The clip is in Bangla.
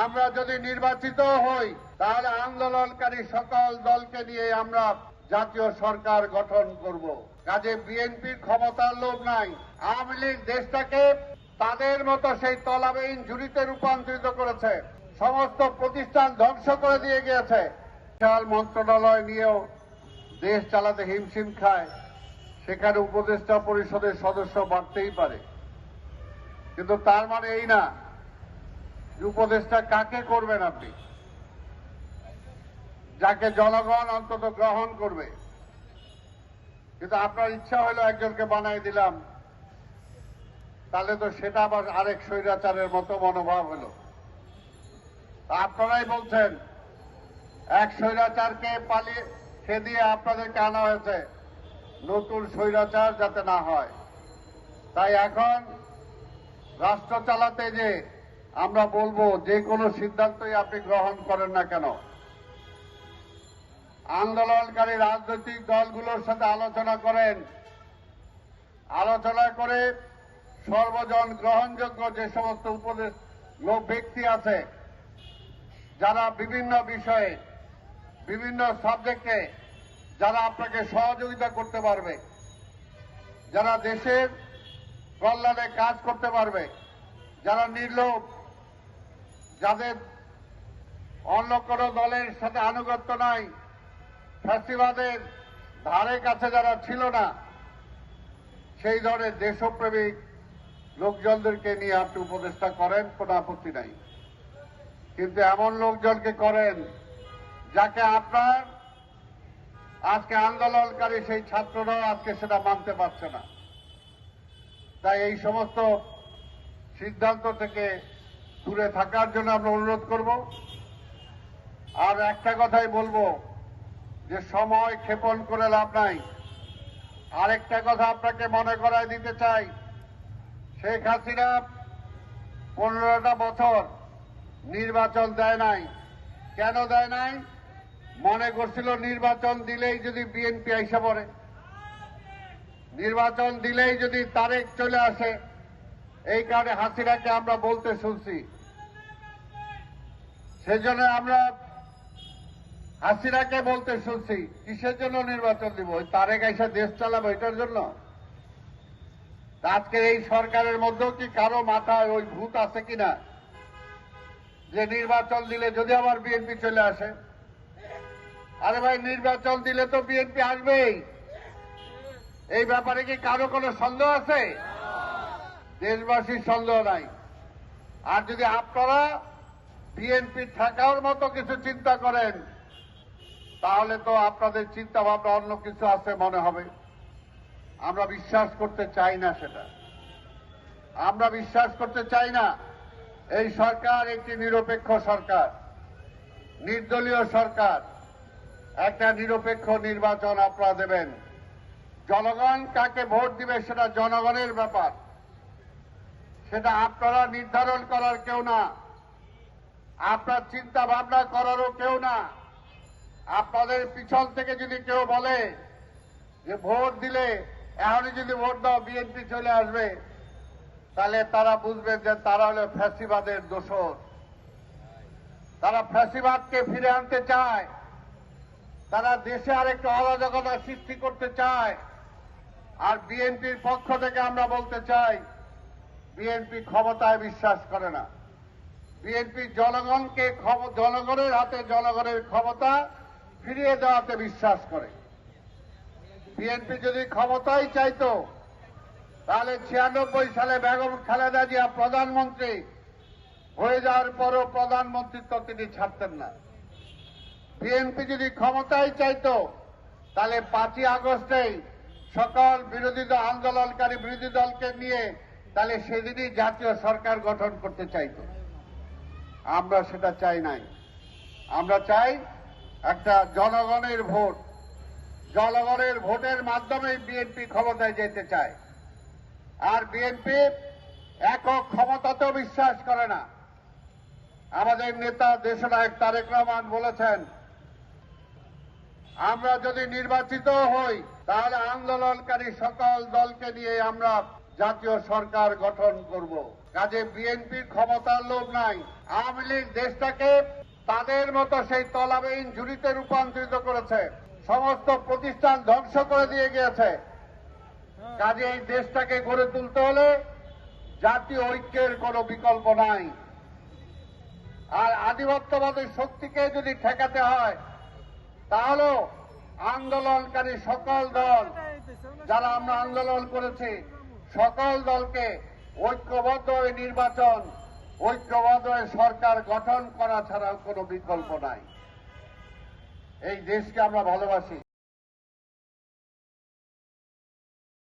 আমরা যদি নির্বাচিত হই তাহলে আন্দোলনকারী সকল দলকে নিয়ে আমরা জাতীয় সরকার গঠন করব। কাজে বিএনপির ক্ষমতার লোভ নাই। আওয়ামী লীগ দেশটাকে তাদের মতো সেই তলাবিহীন ঝুড়িতে রূপান্তরিত করেছে, সমস্ত প্রতিষ্ঠান ধ্বংস করে দিয়ে গিয়েছে। বিশাল মন্ত্রণালয় নিয়েও দেশ চালাতে হিমশিম খায়, সেখানে উপদেষ্টা পরিষদের সদস্য বাড়তেই পারে, কিন্তু তার মানে এই না উপদেষ্টা কাকে করবেন আপনি, যাকে জনগণ অন্তত গ্রহণ করবে। কিন্তু আপনার ইচ্ছা হলো একজনকে বানাই দিলাম, তাহলে তো সেটা আবার আরেক স্বৈরাচারের মতো মনোভাব হলো। আপনারাই বলছেন এক স্বৈরাচারকে পালিয়ে দিয়ে আপনাদেরকে আনা হয়েছে, নতুন স্বৈরাচার যাতে না হয়। তাই এখন রাষ্ট্র চালাতে যে আমরা বলবো যে কোনো সিদ্ধান্তই আপনি গ্রহণ করেন না কেন, আন্দোলনকারী রাজনৈতিক দলগুলোর সাথে আলোচনা করেন। আলোচনা করে সর্বজন গ্রহণযোগ্য যে সমস্ত উপদেশ লোক ব্যক্তি আছে, যারা বিভিন্ন বিষয়ে বিভিন্ন সাবজেক্টে যারা আপনাকে সহযোগিতা করতে পারবে, যারা দেশের কল্যাণে কাজ করতে পারবে, যারা নির্লোভ, যাদের অন্য কোনো দলের সাথে আনুগত্য নাই, ফ্যাসিবাদের ধারে কাছে যারা ছিল না, সেই ধরনের দেশপ্রেমিক লোকজনদেরকে নিয়ে আপনি উপদেষ্টা করেন, কোনো আপত্তি নাই। কিন্তু এমন লোকজনকে করেন যাকে আপনার আজকে আন্দোলনকারী সেই ছাত্ররাও আজকে সেটা মানতে পারছে না। তাই এই সমস্ত সিদ্ধান্ত থেকে দূরে থাকার জন্য আমরা অনুরোধ করব। আর একটা কথাই বলবো যে সময় ক্ষেপণ করে লাভ নাই। আরেকটা কথা আপনাকে মনে করায় দিতে চাই, শেখ হাসিনা 15টা বছর নির্বাচন দেয় নাই। কেন দেয় নাই? মনে করছিল নির্বাচন দিলেই যদি বিএনপি আইসা পড়ে, নির্বাচন দিলেই যদি তারেক চলে আসে, এই কারণে হাসিনাকে আমরা বলতে শুনছি। সেজন্য আমরা হাসিনাকে বলতে শুনছি কিসের জন্য নির্বাচন দিব, ওই তারেক আইসা দেশ চালাবো এটার জন্য। আজকে এই সরকারের মধ্যেও কি কারো মাথায় ওই ভূত আছে কিনা যে নির্বাচন দিলে যদি আবার বিএনপি চলে আসে? আরে ভাই, নির্বাচন দিলে তো বিএনপি আসবেই, এই ব্যাপারে কি কারো কোনো সন্দেহ আছে? দেশবাসীর সন্দেহ নাই। আর যদি আপনারা বিএনপি থাকার মতো কিছু চিন্তা করেন, তাহলে তো আপনাদের চিন্তা ভাবনা অন্য কিছু আছে মনে হবে। আমরা বিশ্বাস করতে চাই না সেটা, আমরা বিশ্বাস করতে চাই না। এই সরকার একটি নিরপেক্ষ সরকার, নির্দলীয় সরকার। একটা নিরপেক্ষ নির্বাচন আপনারা দেবেন। জনগণ কাকে ভোট দিবে সেটা জনগণের ব্যাপার, সেটা আপনারা নির্ধারণ করার কেউ না, আপনার চিন্তা ভাবনা করারও কেউ না। আপনাদের পিছন থেকে যদি কেউ বলে যে ভোট দিলে এখনই যদি ভোট দাও বিএনপি চলে আসবে, তাহলে তারা বুঝবেন যে তারা হলো ফ্যাসিবাদের দোসর। তারা ফ্যাসিবাদকে ফিরে আনতে চায়, তারা দেশে আরেকটু অরাজকতা সৃষ্টি করতে চায়। আর বিএনপির পক্ষ থেকে আমরা বলতে চাই, বিএনপি ক্ষমতায় বিশ্বাস করে না। বিএনপি জনগণকে জনগণের হাতে জনগণের ক্ষমতা ফিরিয়ে দেওয়াতে বিশ্বাস করে। বিএনপি যদি ক্ষমতাই চাইতো, তাহলে 96 সালে বেগম খালেদা জিয়া প্রধানমন্ত্রী হয়ে যাওয়ার পরও প্রধানমন্ত্রিত্ব তিনি ছাড়তেন না। বিএনপি যদি ক্ষমতাই চাইতো, তাহলে 5ই আগস্টেই সকল বিরোধী দল আন্দোলনকারী বিরোধী দলকে নিয়ে তাহলে সেদিনই জাতীয় সরকার গঠন করতে চাইতো। আমরা সেটা চাই নাই। আমরা চাই একটা জনগণের ভোট, জনগণের ভোটের মাধ্যমে বিএনপি ক্ষমতায় যেতে চায়। আর বিএনপি একক ক্ষমতাতেও বিশ্বাস করে না। আমাদের নেতা দেশনায়ক তারেক রহমান বলেছেন, আমরা যদি নির্বাচিত হই তাহলে আন্দোলনকারী সকল দলকে নিয়ে আমরা জাতীয় সরকার গঠন করব। কাজে বিএনপির ক্ষমতার লোভ নাই। আওয়ামী লীগ দেশটাকে তাদের মতো সেই তলাবিহীন ঝুড়িতে রূপান্তরিত করেছে, সমস্ত প্রতিষ্ঠান ধ্বংস করে দিয়ে গিয়েছে। কাজে এই দেশটাকে গড়ে তুলতে হলে জাতীয় ঐক্যের কোনো বিকল্প নাই। আর আধিপত্যবাদী শক্তিকে যদি ঠেকাতে হয় তাহলেও আন্দোলনকারী সকল দল, যারা আমরা আন্দোলন করেছি, সকল দলকে ঐক্যবদ্ধ হয়ে নির্বাচন, ঐক্যবদ্ধ হয়ে সরকার গঠন করা ছাড়া কোনো বিকল্প নাই। এই দেশকে আমরা ভালোবাসি।